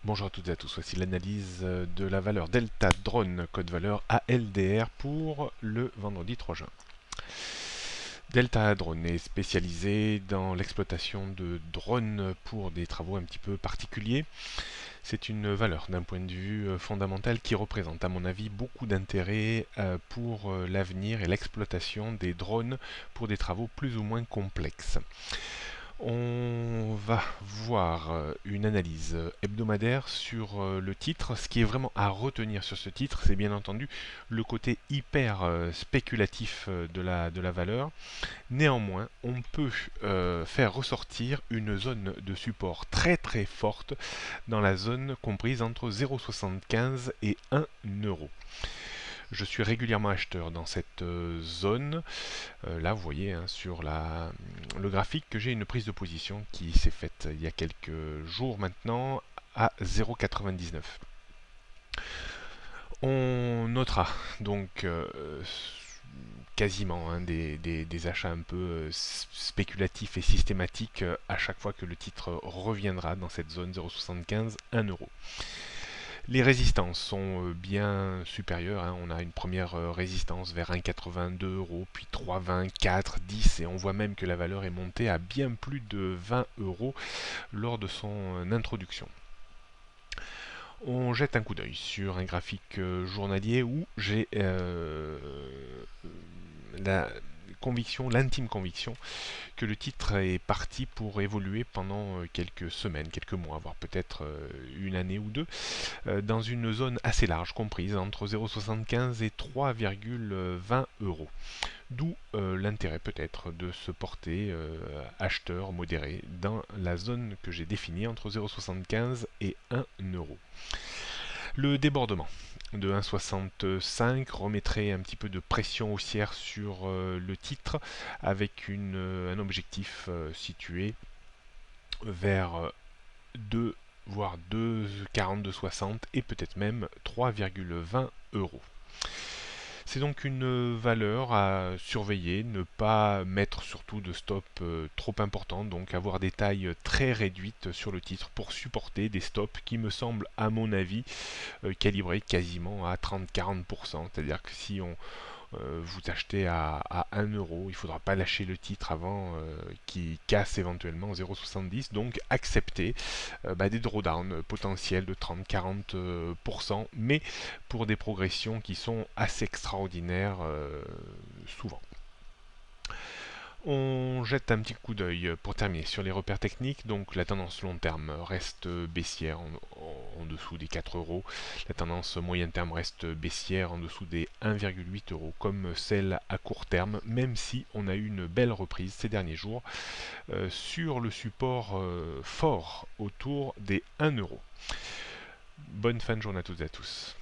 Bonjour à toutes et à tous, voici l'analyse de la valeur Delta Drone, code valeur ALDR pour le vendredi 3 juin. Delta Drone est spécialisé dans l'exploitation de drones pour des travaux un petit peu particuliers. C'est une valeur d'un point de vue fondamental qui représente à mon avis beaucoup d'intérêt pour l'avenir et l'exploitation des drones pour des travaux plus ou moins complexes. On va voir une analyse hebdomadaire sur le titre. Ce qui est vraiment à retenir sur ce titre, c'est bien entendu le côté hyper spéculatif de la valeur. Néanmoins, on peut faire ressortir une zone de support très très forte dans la zone comprise entre 0,75 et 1 euro. Je suis régulièrement acheteur dans cette zone. Là, vous voyez sur le graphique que j'ai une prise de position qui s'est faite il y a quelques jours maintenant à 0,99. On notera donc quasiment des achats un peu spéculatifs et systématiques à chaque fois que le titre reviendra dans cette zone 0,75 1 euro. Les résistances sont bien supérieures. On a une première résistance vers 1,82 euros, puis 3,20, 4, 10, et on voit même que la valeur est montée à bien plus de 20 euros lors de son introduction. On jette un coup d'œil sur un graphique journalier où j'ai la l'intime conviction que le titre est parti pour évoluer pendant quelques semaines, quelques mois, voire peut-être une année ou deux, dans une zone assez large, comprise entre 0,75 et 3,20 euros. D'où l'intérêt peut-être de se porter acheteur modéré dans la zone que j'ai définie entre 0,75 et 1 euro. Le débordement de 1,65 remettrait un petit peu de pression haussière sur le titre avec un objectif situé vers 2 voire 2,42,60 et peut-être même 3,20 euros. C'est donc une valeur à surveiller, ne pas mettre surtout de stop trop important, donc avoir des tailles très réduites sur le titre pour supporter des stops qui me semblent à mon avis calibrés quasiment à 30-40%. C'est-à-dire que si vous achetez à 1 euro, il ne faudra pas lâcher le titre avant qu'il casse éventuellement 0,70. Donc accepter des drawdowns potentiels de 30-40%, mais pour des progressions qui sont assez extraordinaires souvent. On jette un petit coup d'œil pour terminer sur les repères techniques. Donc la tendance long terme reste baissière en dessous des 4 euros. La tendance moyen terme reste baissière en dessous des 1,8 euros, comme celle à court terme, même si on a eu une belle reprise ces derniers jours sur le support fort autour des 1 euro. Bonne fin de journée à toutes et à tous.